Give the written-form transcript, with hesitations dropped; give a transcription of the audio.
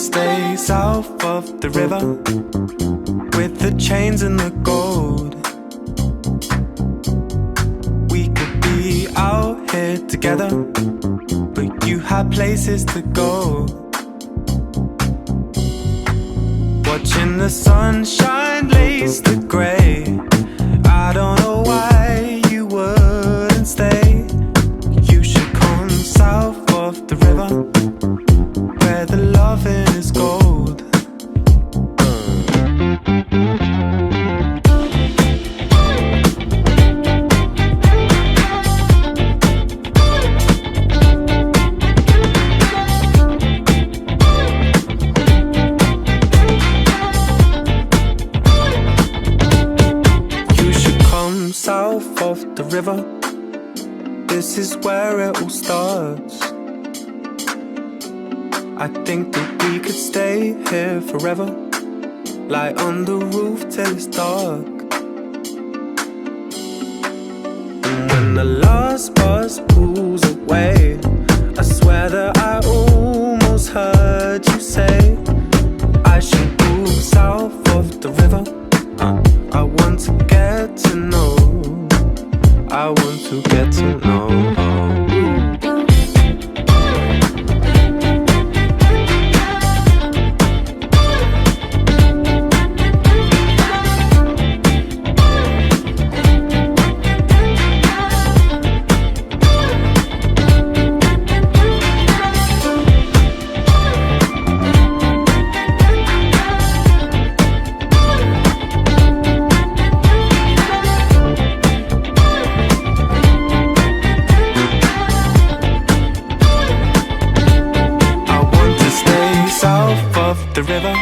stay south of the river with the chains and the gold. We could be out here together, but you had places to go. Watching the sunshine lace the grey. I don't know why you wouldn't stay. You should come south of the river where the loving is gold. South of the river, this is where it all starts. I think that we could stay here forever, lie on the roof till it's dark. And when the last bus pulls away, I swear that I almost heard you say I should move south of the river. I want to get to know, I want to get to know. The river